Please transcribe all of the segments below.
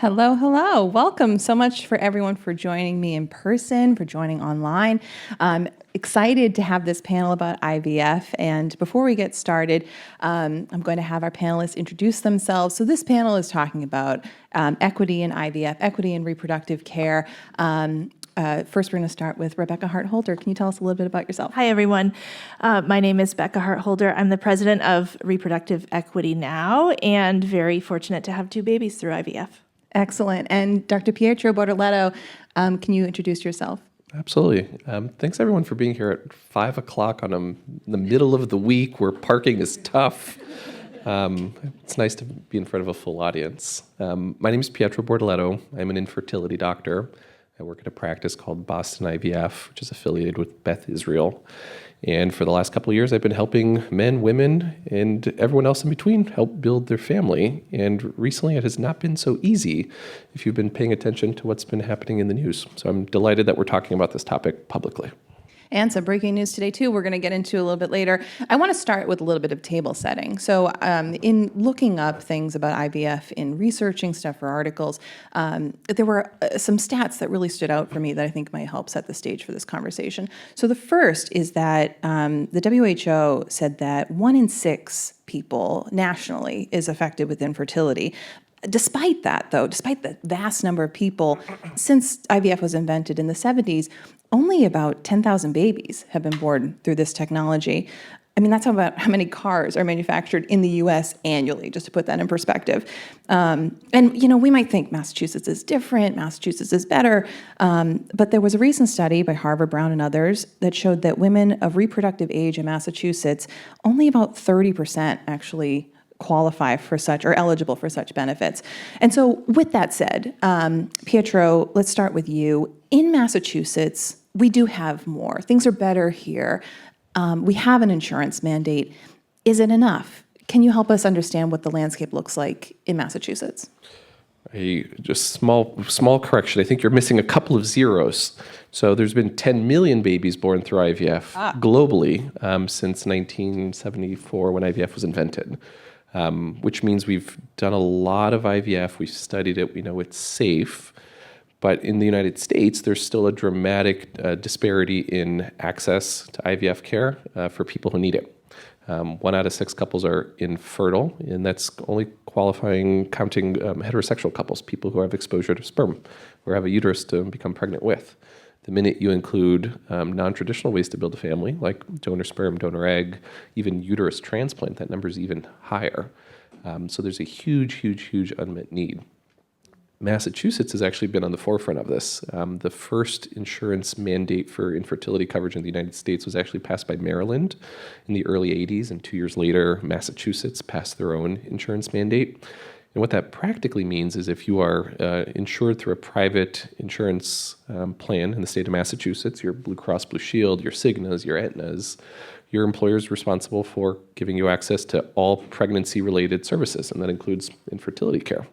Hello, hello. Welcome so much for everyone for joining me in person, for joining online. I'm excited to have this panel about IVF. And before we get started, I'm going to have our panelists introduce themselves. So this panel is talking about equity in IVF, equity in reproductive care. First, we're going to start with Rebecca Hart-Holder. Can you tell us a little bit about yourself? Hi, everyone. My name is Becca Hart-Holder. I'm the president of Reproductive Equity Now and very fortunate to have 2 babies through IVF. Excellent. And Dr. Pietro Bortoletto, can you introduce yourself? Absolutely. Thanks, everyone, for being here at 5 o'clock in the middle of the week where parking is tough. It's nice to be in front of a full audience. My name is Pietro Bortoletto. I'm an infertility doctor. I work at a practice called Boston IVF, which is affiliated with Beth Israel. And for the last couple of years, I've been helping men, women, and everyone else in between help build their family. And recently, it has not been so easy if you've been paying attention to what's been happening in the news. So I'm delighted that we're talking about this topic publicly. And some breaking news today, too, we're going to get into a little bit later. I want to start with a little bit of table setting. So in looking up things about IVF, in researching stuff for articles, there were some stats that really stood out for me that I think might help set the stage for this conversation. So the first is that the WHO said that 1 in 6 people nationally is affected with infertility. Despite that, though, despite the vast number of people, since IVF was invented in the 70s, only about 10,000 babies have been born through this technology. I mean, that's about how many cars are manufactured in the U.S. annually, just to put that in perspective. And, you know, we might think Massachusetts is different, Massachusetts is better, but there was a recent study by Harvard, Brown, and others that showed that women of reproductive age in Massachusetts, only about 30% actually qualify for such or eligible for such benefits. And so with that said, Pietro, let's start with you. In Massachusetts, we do have more. Things are better here. We have an insurance mandate. Is it enough? Can you help us understand what the landscape looks like in Massachusetts? Just small correction. I think you're missing a couple of zeros. So there's been 10 million babies born through IVF globally since 1974 when IVF was invented. Which means we've done a lot of IVF, we've studied it, we know it's safe, but in the United States, there's still a dramatic disparity in access to IVF care for people who need it. 1 out of 6 couples are infertile, and that's only counting heterosexual couples, people who have exposure to sperm, or have a uterus to become pregnant with. The minute you include non-traditional ways to build a family, like donor sperm, donor egg, even uterus transplant, that number is even higher. So there's a huge unmet need. Massachusetts has actually been on the forefront of this. The first insurance mandate for infertility coverage in the United States was actually passed by Maryland in the early 80s, and 2 years later, Massachusetts passed their own insurance mandate. And what that practically means is if you are insured through a private insurance plan in the state of Massachusetts, your Blue Cross Blue Shield, your Cignas, your Aetnas, your employer is responsible for giving you access to all pregnancy-related services, and that includes infertility care.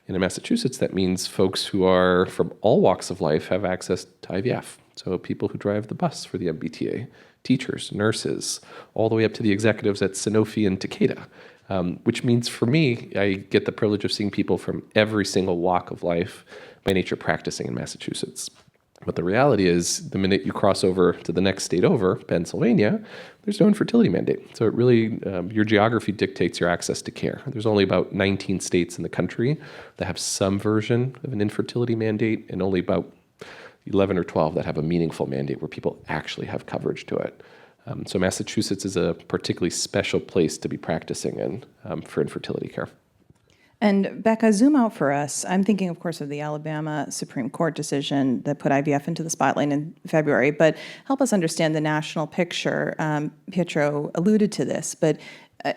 And in Massachusetts, that means folks who are from all walks of life have access to IVF. So people who drive the bus for the MBTA, teachers, nurses, all the way up to the executives at Sanofi and Takeda. Which means for me, I get the privilege of seeing people from every single walk of life by nature practicing in Massachusetts. But the reality is, the minute you cross over to the next state over, Pennsylvania, there's no infertility mandate. So it really, your geography dictates your access to care. There's only about 19 states in the country that have some version of an infertility mandate, and only about 11 or 12 that have a meaningful mandate where people actually have coverage to it. So Massachusetts is a particularly special place to be practicing in for infertility care. And Becca, zoom out for us. I'm thinking, of course, of the Alabama Supreme Court decision that put IVF into the spotlight in February, but help us understand the national picture. Pietro alluded to this, but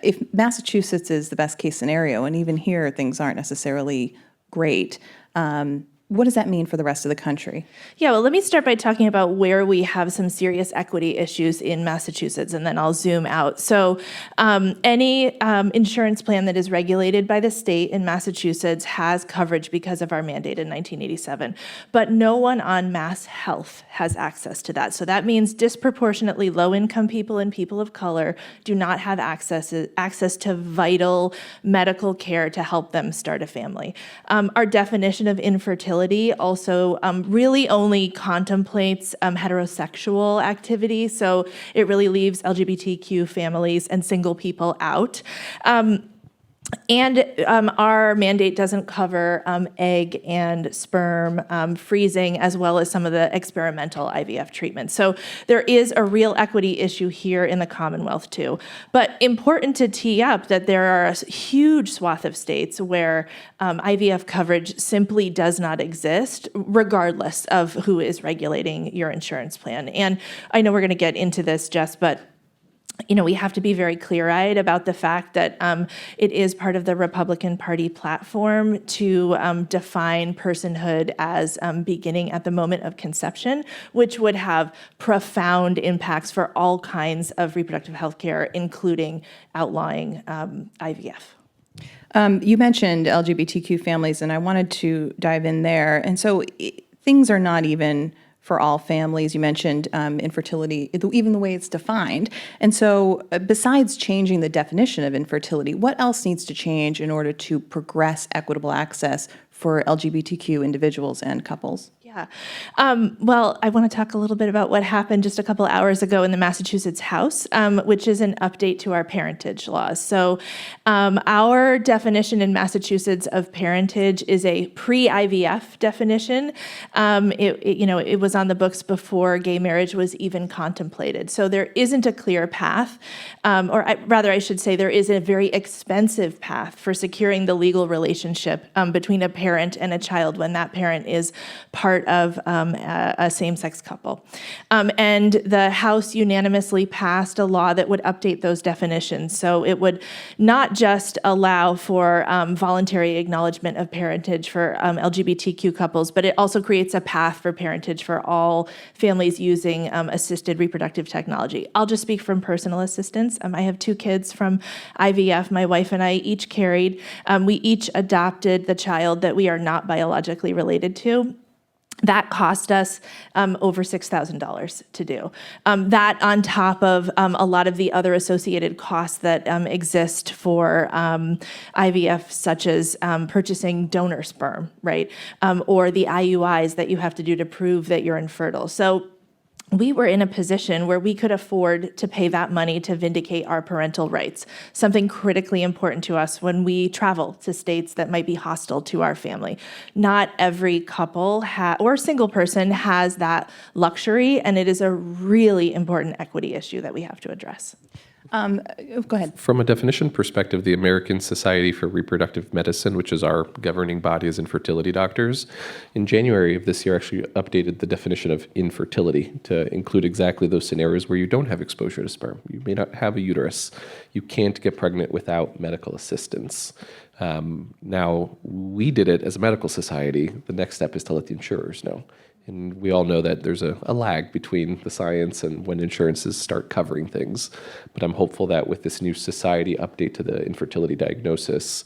if Massachusetts is the best case scenario, and even here things aren't necessarily great, what does that mean for the rest of the country? Yeah, well, let me start by talking about where we have some serious equity issues in Massachusetts, and then I'll zoom out. So any insurance plan that is regulated by the state in Massachusetts has coverage because of our mandate in 1987, but no one on Mass Health has access to that. So that means disproportionately low-income people and people of color do not have access to vital medical care to help them start a family. Our definition of infertility also really only contemplates heterosexual activity, so it really leaves LGBTQ families and single people out. And our mandate doesn't cover egg and sperm freezing, as well as some of the experimental IVF treatments. So there is a real equity issue here in the Commonwealth too. But important to tee up that there are a huge swath of states where IVF coverage simply does not exist, regardless of who is regulating your insurance plan. And I know we're going to get into this, Jess, but we have to be very clear-eyed about the fact that it is part of the Republican Party platform to define personhood as beginning at the moment of conception, which would have profound impacts for all kinds of reproductive health care, including outlawing IVF. You mentioned LGBTQ families, and I wanted to dive in there. And so things are not even for all families. You mentioned infertility, even the way it's defined. And so besides changing the definition of infertility, what else needs to change in order to progress equitable access for LGBTQ individuals and couples? Yeah. Well, I want to talk a little bit about what happened just a couple hours ago in the Massachusetts House, which is an update to our parentage laws. So our definition in Massachusetts of parentage is a pre-IVF definition. It was on the books before gay marriage was even contemplated. So there isn't a clear path, I should say there is a very expensive path for securing the legal relationship between a parent and a child when that parent is part of a same-sex couple. And the House unanimously passed a law that would update those definitions. So it would not just allow for voluntary acknowledgement of parentage for LGBTQ couples, but it also creates a path for parentage for all families using assisted reproductive technology. I'll just speak from personal assistance. I have 2 kids from IVF. My wife and I each carried. We each adopted the child that we are not biologically related to. That cost us over $6,000 to do. That on top of a lot of the other associated costs that exist for IVF, such as purchasing donor sperm, right? Or the IUIs that you have to do to prove that you're infertile. So we were in a position where we could afford to pay that money to vindicate our parental rights, something critically important to us when we travel to states that might be hostile to our family. Not every couple or single person has that luxury, and it is a really important equity issue that we have to address. Go ahead. From a definition perspective, the American Society for Reproductive Medicine, which is our governing body as infertility doctors, in January of this year actually updated the definition of infertility to include exactly those scenarios where you don't have exposure to sperm. You may not have a uterus. You can't get pregnant without medical assistance. Now, we did it as a medical society. The next step is to let the insurers know. And we all know that there's a lag between the science and when insurances start covering things. But I'm hopeful that with this new society update to the infertility diagnosis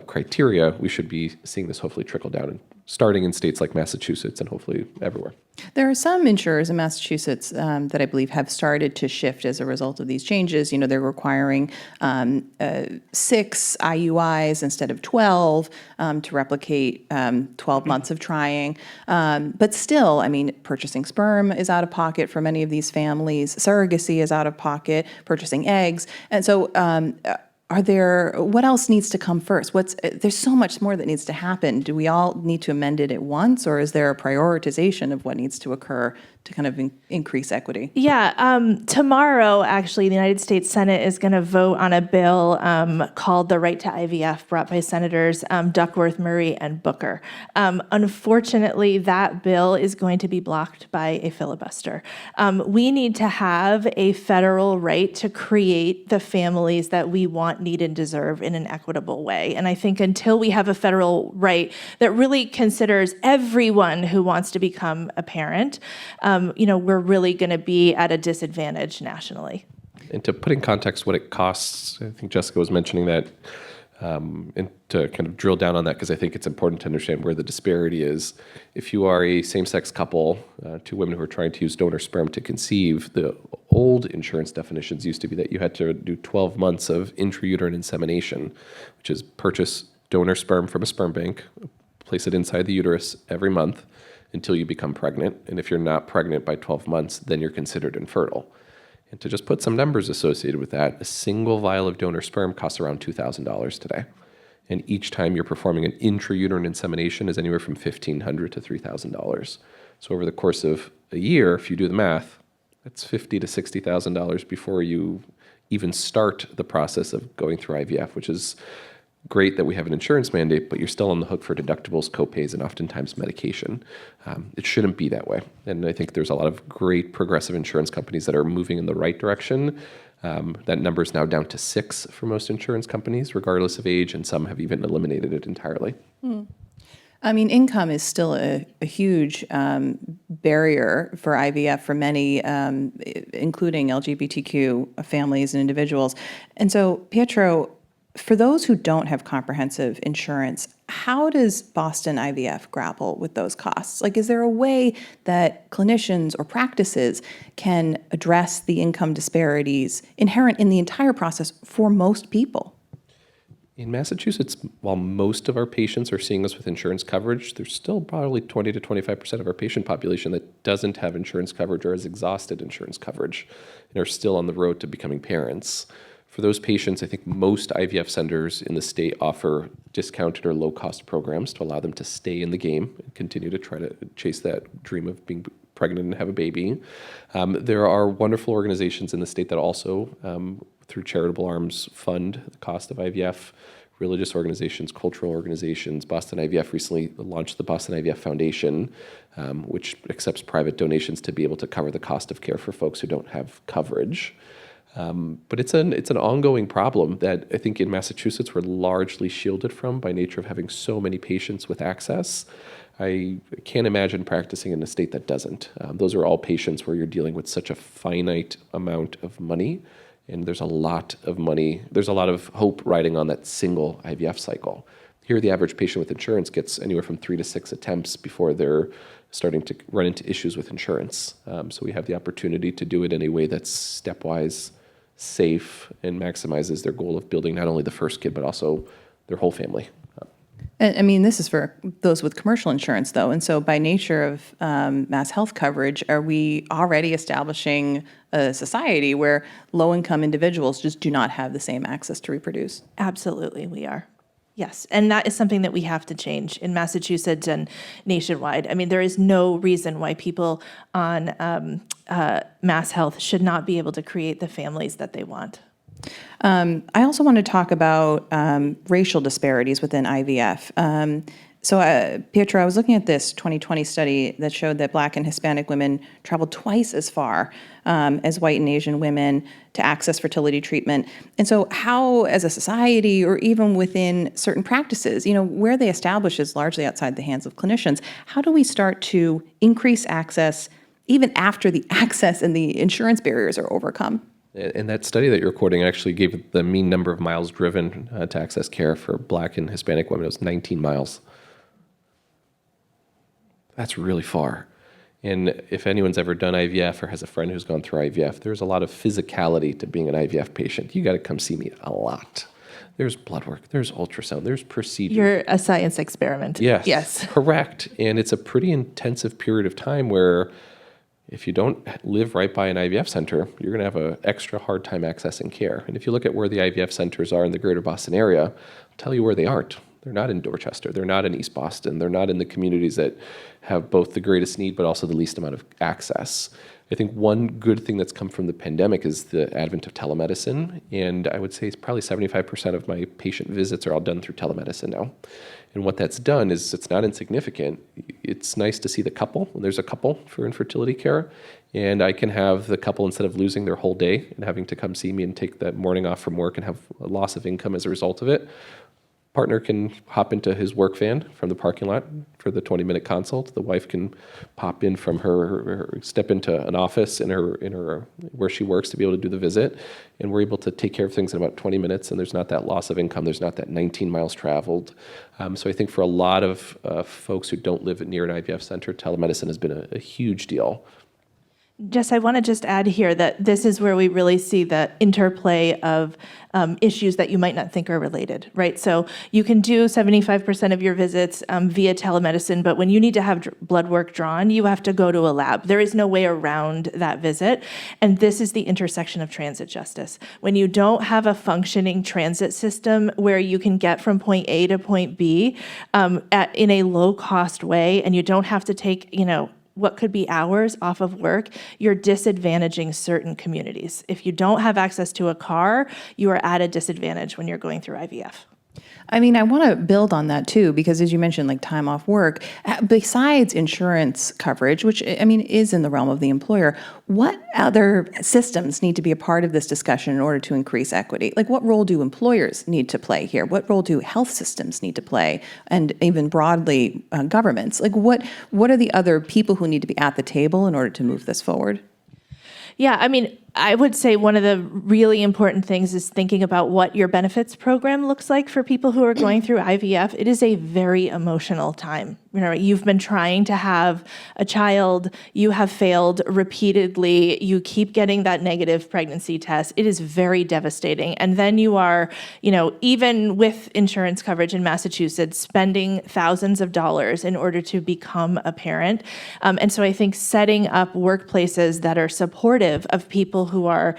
criteria, we should be seeing this hopefully trickle down, starting in states like Massachusetts and hopefully everywhere. There are some insurers in Massachusetts that I believe have started to shift as a result of these changes. They're requiring 6 IUIs instead of 12 to replicate 12 months of trying. But still, purchasing sperm is out of pocket for many of these families. Surrogacy is out of pocket, purchasing eggs. And so what else needs to come first? There's so much more that needs to happen. Do we all need to amend it at once, or is there a prioritization of what needs to occur kind of increase equity? Yeah, tomorrow, actually, the United States Senate is going to vote on a bill called the Right to IVF, brought by Senators Duckworth, Murray, and Booker. Unfortunately, that bill is going to be blocked by a filibuster. We need to have a federal right to create the families that we want, need, and deserve in an equitable way. And I think until we have a federal right that really considers everyone who wants to become a parent, we're really going to be at a disadvantage nationally. And to put in context what it costs, I think Jessica was mentioning that, and to kind of drill down on that, because I think it's important to understand where the disparity is. If you are a same-sex couple, two women who are trying to use donor sperm to conceive, the old insurance definitions used to be that you had to do 12 months of intrauterine insemination, which is purchase donor sperm from a sperm bank, place it inside the uterus every month until you become pregnant. And if you're not pregnant by 12 months, then you're considered infertile. And to just put some numbers associated with that, a single vial of donor sperm costs around $2,000 today. And each time you're performing an intrauterine insemination is anywhere from $1,500 to $3,000. So over the course of a year, if you do the math, that's $50,000 to $60,000 before you even start the process of going through IVF, which is great that we have an insurance mandate, but you're still on the hook for deductibles, copays, and oftentimes medication. It shouldn't be that way. And I think there's a lot of great progressive insurance companies that are moving in the right direction. That number is now down to 6 for most insurance companies, regardless of age, and some have even eliminated it entirely. I mean, income is still a huge barrier for IVF for many, including LGBTQ families and individuals. And so, Pietro, for those who don't have comprehensive insurance, how does Boston IVF grapple with those costs? Like, is there a way that clinicians or practices can address the income disparities inherent in the entire process for most people? In Massachusetts, while most of our patients are seeing us with insurance coverage, there's still probably 20 to 25% of our patient population that doesn't have insurance coverage or has exhausted insurance coverage and are still on the road to becoming parents. For those patients, I think most IVF centers in the state offer discounted or low-cost programs to allow them to stay in the game and continue to try to chase that dream of being pregnant and have a baby. There are wonderful organizations in the state that also, through charitable arms, fund the cost of IVF. Religious organizations, cultural organizations. Boston IVF recently launched the Boston IVF Foundation, which accepts private donations to be able to cover the cost of care for folks who don't have coverage. But it's an ongoing problem that I think in Massachusetts we're largely shielded from by nature of having so many patients with access. I can't imagine practicing in a state that doesn't. Those are all patients where you're dealing with such a finite amount of money, and there's a lot of money. There's a lot of hope riding on that single IVF cycle. Here, the average patient with insurance gets anywhere from 3 to 6 attempts before they're starting to run into issues with insurance. So we have the opportunity to do it in a way that's stepwise, safe, and maximizes their goal of building not only the first kid, but also their whole family. And, I mean, this is for those with commercial insurance, though. And so by nature of mass health coverage, are we already establishing a society where low-income individuals just do not have the same access to reproduce? Absolutely, we are. Yes, and that is something that we have to change in Massachusetts and nationwide. I mean, there is no reason why people on mass health should not be able to create the families that they want. I also want to talk about racial disparities within IVF. Pietro, I was looking at this 2020 study that showed that Black and Hispanic women traveled twice as far as white and Asian women to access fertility treatment. And so how, as a society or even within certain practices, where they establish is largely outside the hands of clinicians, how do we start to increase access even after the access and the insurance barriers are overcome? And that study that you're quoting actually gave the mean number of miles driven to access care for Black and Hispanic women. It was 19 miles. That's really far. And if anyone's ever done IVF or has a friend who's gone through IVF, there's a lot of physicality to being an IVF patient. You got to come see me a lot. There's blood work, there's ultrasound, there's procedures. You're a science experiment. Yes. Correct. And it's a pretty intensive period of time where if you don't live right by an IVF center, you're going to have an extra hard time accessing care. And if you look at where the IVF centers are in the greater Boston area, I'll tell you where they aren't. They're not in Dorchester. They're not in East Boston. They're not in the communities that have both the greatest need but also the least amount of access. I think one good thing that's come from the pandemic is the advent of telemedicine, and I would say it's probably 75% of my patient visits are all done through telemedicine now. And what that's done is it's not insignificant. It's nice to see the couple when there's a couple for infertility care, and I can have the couple, instead of losing their whole day and having to come see me and take that morning off from work and have a loss of income as a result of it, partner can hop into his work van from the parking lot for the 20-minute consult. The wife can pop in from her step into an office in her where she works to be able to do the visit, and we're able to take care of things in about 20 minutes. And there's not that loss of income. There's not that 19 miles traveled. So I think for a lot of folks who don't live near an IVF center, telemedicine has been a huge deal. Jess, I want to just add here that this is where we really see the interplay of issues that you might not think are related, right? So you can do 75% of your visits via telemedicine, but when you need to have blood work drawn, you have to go to a lab. There is no way around that visit. And this is the intersection of transit justice. When you don't have a functioning transit system where you can get from point A to point B in a low-cost way, and you don't have to take, what could be hours off of work, you're disadvantaging certain communities. If you don't have access to a car, you are at a disadvantage when you're going through IVF. I mean, I want to build on that too, because as you mentioned, like time off work, besides insurance coverage, which I mean is in the realm of the employer, what other systems need to be a part of this discussion in order to increase equity? Like what role do employers need to play here? What role do health systems need to play? And even broadly, governments? Like what are the other people who need to be at the table in order to move this forward? Yeah, I mean, I would say one of the really important things is thinking about what your benefits program looks like for people who are going through IVF. It is a very emotional time. You've been trying to have a child, you have failed repeatedly, you keep getting that negative pregnancy test. It is very devastating. And then you are, even with insurance coverage in Massachusetts, spending thousands of dollars in order to become a parent. And so I think setting up workplaces that are supportive of people who are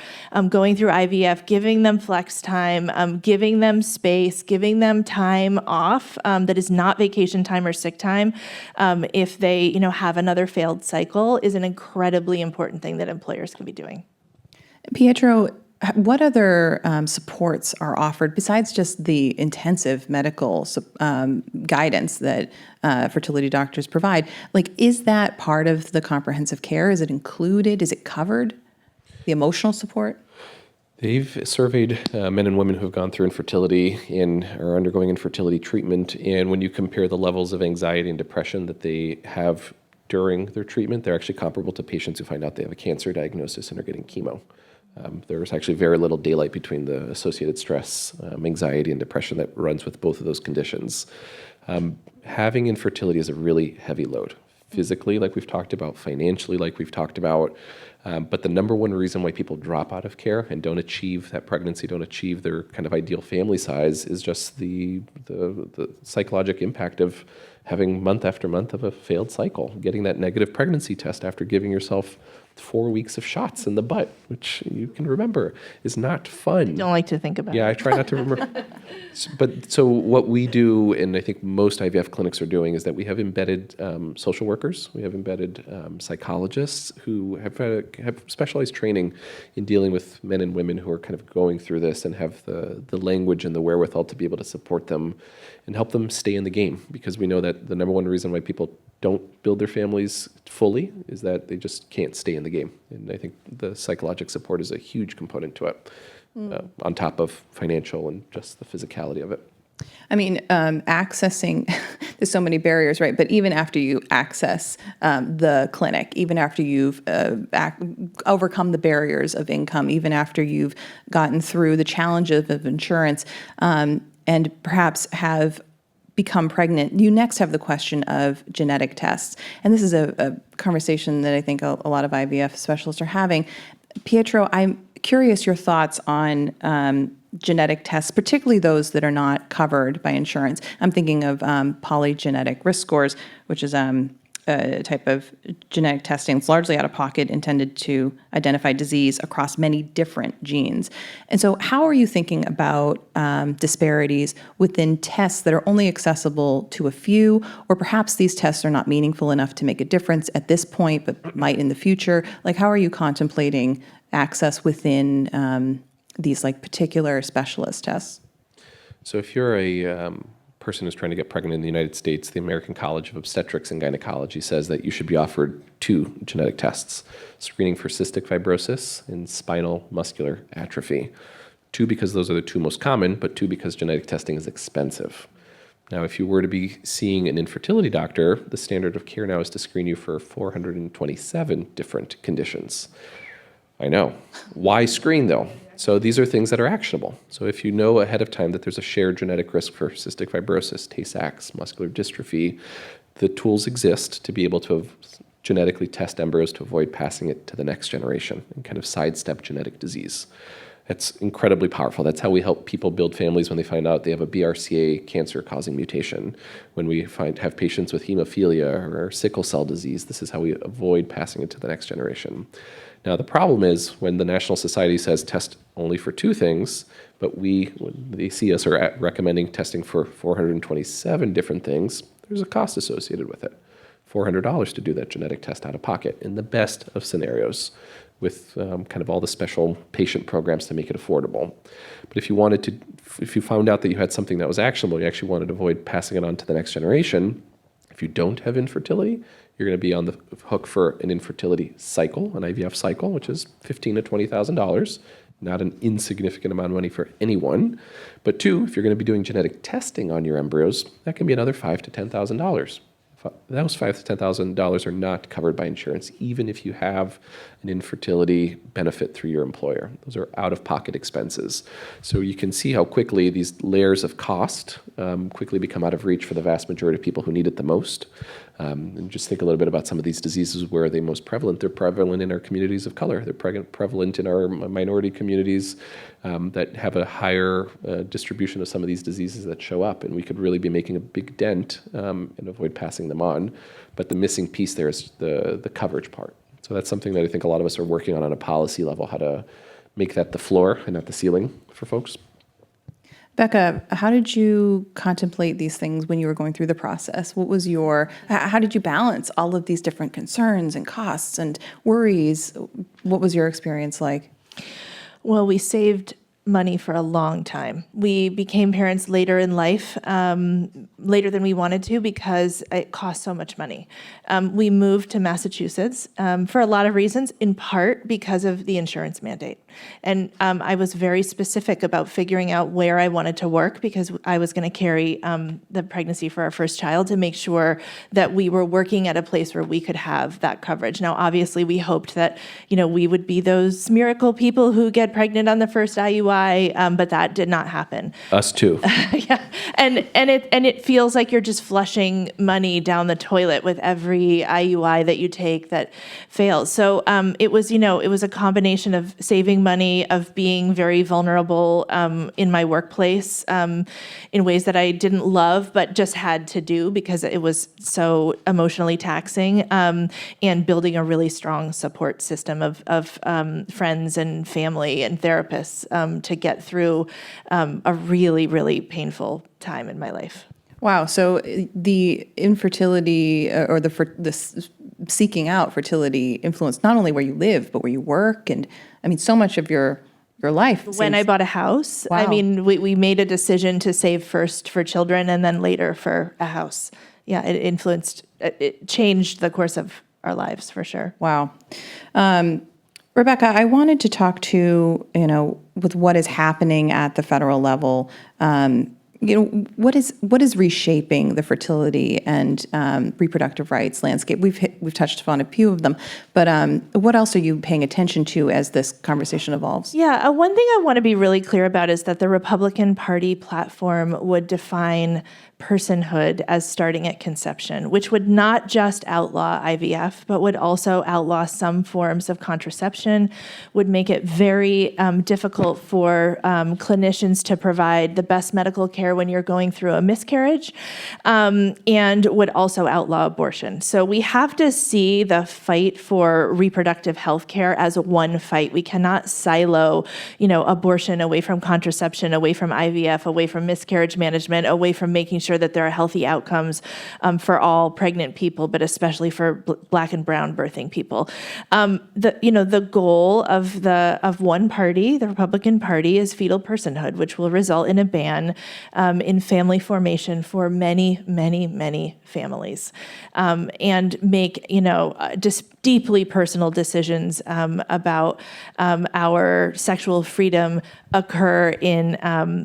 going through IVF, giving them flex time, giving them space, giving them time off that is not vacation time or sick time, if they have another failed cycle, is an incredibly important thing that employers can be doing. Pietro, what other supports are offered besides just the intensive medical guidance that fertility doctors provide? Like, is that part of the comprehensive care? Is it included? Is it covered? The emotional support? They've surveyed men and women who have gone through infertility and are undergoing infertility treatment, and when you compare the levels of anxiety and depression that they have during their treatment, they're actually comparable to patients who find out they have a cancer diagnosis and are getting chemo. There's actually very little daylight between the associated stress, anxiety, and depression that runs with both of those conditions. Having infertility is a really heavy load. Physically, like we've talked about, financially, like we've talked about. But the number one reason why people drop out of care and don't achieve that pregnancy, don't achieve their kind of ideal family size, is just the psychological impact of having month after month of a failed cycle, getting that negative pregnancy test after giving yourself 4 weeks of shots in the butt, which you can remember is not fun. Don't like to think about it. Yeah, I try not to remember. But so what we do, and I think most IVF clinics are doing, is that we have embedded social workers, we have embedded psychologists who have specialized training in dealing with men and women who are kind of going through this and have the language and the wherewithal to be able to support them and help them stay in the game, because we know that the number one reason why people don't build their families fully is that they just can't stay in the game. And I think the psychological support is a huge component to it, on top of financial and just the physicality of it. I mean, accessing, there's so many barriers, right? But even after you access the clinic, even after you've overcome the barriers of income, even after you've gotten through the challenges of insurance, and perhaps have become pregnant, you next have the question of genetic tests. And this is a conversation that I think a lot of IVF specialists are having. Pietro, I'm curious your thoughts on genetic tests, particularly those that are not covered by insurance. I'm thinking of polygenetic risk scores, which is type of genetic testing. It's largely out of pocket, intended to identify disease across many different genes. And so how are you thinking about disparities within tests that are only accessible to a few, or perhaps these tests are not meaningful enough to make a difference at this point, but might in the future? Like, how are you contemplating access within these like particular specialist tests? So if you're a person who's trying to get pregnant in the United States, the American College of Obstetrics and Gynecology says that you should be offered 2 genetic tests: screening for cystic fibrosis and spinal muscular atrophy. 2 because those are the 2 most common, but 2 because genetic testing is expensive. Now, if you were to be seeing an infertility doctor, the standard of care now is to screen you for 427 different conditions. I know. Why screen, though? So these are things that are actionable. So if you know ahead of time that there's a shared genetic risk for cystic fibrosis, Tay-Sachs, muscular dystrophy, the tools exist to be able to genetically test embryos to avoid passing it to the next generation and kind of sidestep genetic disease. That's incredibly powerful. That's how we help people build families when they find out they have a BRCA cancer-causing mutation. When we have patients with hemophilia or sickle cell disease, this is how we avoid passing it to the next generation. Now, the problem is when the National Society says test only for 2 things, but when they see us are recommending testing for 427 different things, there's a cost associated with it. $400 to do that genetic test out of pocket in the best of scenarios, with kind of all the special patient programs to make it affordable. But if you found out that you had something that was actionable, you actually wanted to avoid passing it on to the next generation, if you don't have infertility, you're going to be on the hook for an infertility cycle, an IVF cycle, which is $15,000 to $20,000, not an insignificant amount of money for anyone. But 2, if you're going to be doing genetic testing on your embryos, that can be another $5,000 to $10,000. Those $5,000 to $10,000 are not covered by insurance, even if you have an infertility benefit through your employer. Those are out-of-pocket expenses. So you can see how quickly these layers of cost quickly become out of reach for the vast majority of people who need it the most. And just think a little bit about some of these diseases. Where are they most prevalent? They're prevalent in our communities of color. They're prevalent in our minority communities that have a higher distribution of some of these diseases that show up. And we could really be making a big dent and avoid passing them on. But the missing piece there is the coverage part. So that's something that I think a lot of us are working on a policy level, how to make that the floor and not the ceiling for folks. Becca, how did you contemplate these things when you were going through the process? How did you balance all of these different concerns and costs and worries? What was your experience like? Well, we saved money for a long time. We became parents later in life, later than we wanted to because it cost so much money. We moved to Massachusetts for a lot of reasons, in part because of the insurance mandate. And I was very specific about figuring out where I wanted to work because I was going to carry the pregnancy for our first child to make sure that we were working at a place where we could have that coverage. Now, obviously, we hoped that, we would be those miracle people who get pregnant on the first IUI, but that did not happen. Us too. Yeah, and it feels like you're just flushing money down the toilet with every IUI that you take that fails. So it was a combination of saving money, of being very vulnerable in my workplace in ways that I didn't love, but just had to do because it was so emotionally taxing, and building a really strong support system of friends and family and therapists to get through a really, really painful time in my life. Wow. So the infertility or the seeking out fertility influenced not only where you live, but where you work. And I mean, so much of your life. When I bought a house, wow. I mean, we made a decision to save first for children and then later for a house. Yeah, it changed the course of our lives for sure. Wow. Rebecca, I wanted to talk to, with what is happening at the federal level, what is reshaping the fertility and reproductive rights landscape? We've touched upon a few of them, but what else are you paying attention to as this conversation evolves? Yeah, one thing I want to be really clear about is that the Republican Party platform would define personhood as starting at conception, which would not just outlaw IVF, but would also outlaw some forms of contraception, would make it very difficult for clinicians to provide the best medical care when you're going through a miscarriage, and would also outlaw abortion. So we have to see the fight for reproductive health care as one fight. We cannot silo, abortion away from contraception, away from IVF, away from miscarriage management, away from making sure that there are healthy outcomes for all pregnant people, but especially for Black and brown birthing people. The goal of one party, the Republican Party, is fetal personhood, which will result in a ban in family formation for many, many, many families, and make just deeply personal decisions about our sexual freedom occur in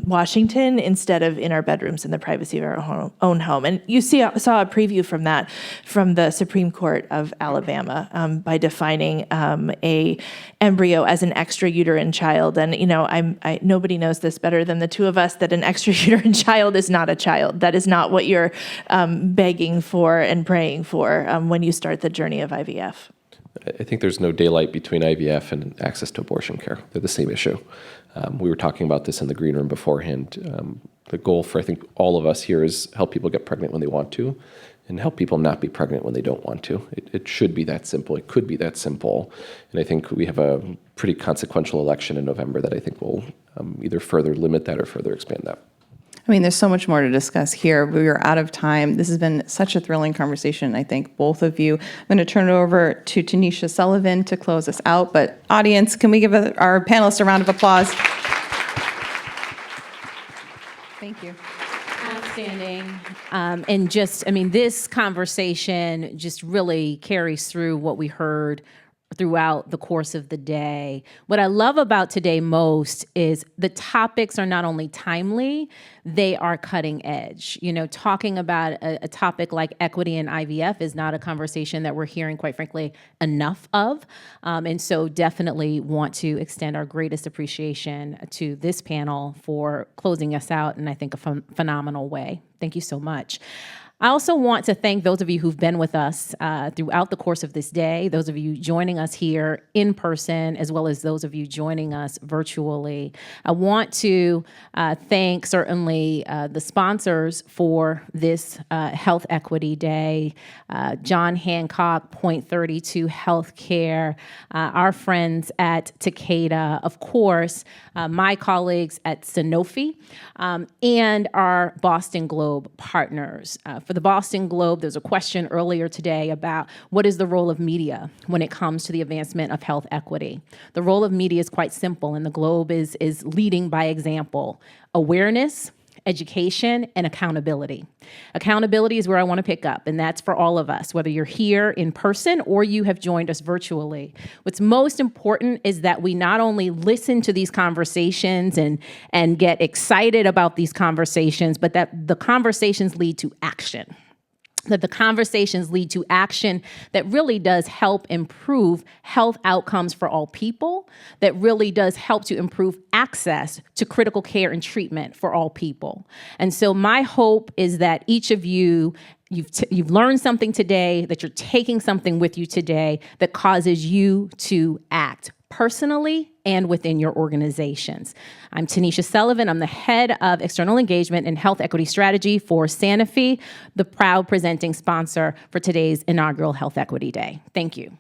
Washington instead of in our bedrooms in the privacy of our own home. And you saw a preview from that from the Supreme Court of Alabama by defining a embryo as an extrauterine child. And nobody knows this better than the two of us, that an extrauterine child is not a child. That is not what you're begging for and praying for when you start the journey of IVF. I think there's no daylight between IVF and access to abortion care. They're the same issue. We were talking about this in the green room beforehand. The goal for, I think, all of us here is help people get pregnant when they want to and help people not be pregnant when they don't want to. It should be that simple. It could be that simple. And I think we have a pretty consequential election in November that I think will either further limit that or further expand that. I mean, there's so much more to discuss here. We are out of time. This has been such a thrilling conversation, I think, both of you. I'm going to turn it over to Tanisha Sullivan to close us out. But audience, can we give our panelists a round of applause? Thank you. Outstanding. And this conversation just really carries through what we heard throughout the course of the day. What I love about today most is the topics are not only timely, they are cutting edge. Talking about a topic like equity in IVF is not a conversation that we're hearing, quite frankly, enough of. And so definitely want to extend our greatest appreciation to this panel for closing us out in, I think, a phenomenal way. Thank you so much. I also want to thank those of you who've been with us throughout the course of this day, those of you joining us here in person, as well as those of you joining us virtually. I want to thank certainly the sponsors for this Health Equity Day, John Hancock, Point 32 Healthcare, our friends at Takeda, of course, my colleagues at Sanofi, and our Boston Globe partners. For the Boston Globe, there's a question earlier today about what is the role of media when it comes to the advancement of health equity. The role of media is quite simple, and the Globe is leading by example. Awareness, education, and accountability. Accountability is where I want to pick up, and that's for all of us, whether you're here in person or you have joined us virtually. What's most important is that we not only listen to these conversations and get excited about these conversations, but that the conversations lead to action. That the conversations lead to action that really does help improve health outcomes for all people, that really does help to improve access to critical care and treatment for all people. And so my hope is that each of you, you've learned something today, that you're taking something with you today that causes you to act personally and within your organizations. I'm Tanisha Sullivan. I'm the head of external engagement and health equity strategy for Sanofi, the proud presenting sponsor for today's inaugural Health Equity Day. Thank you.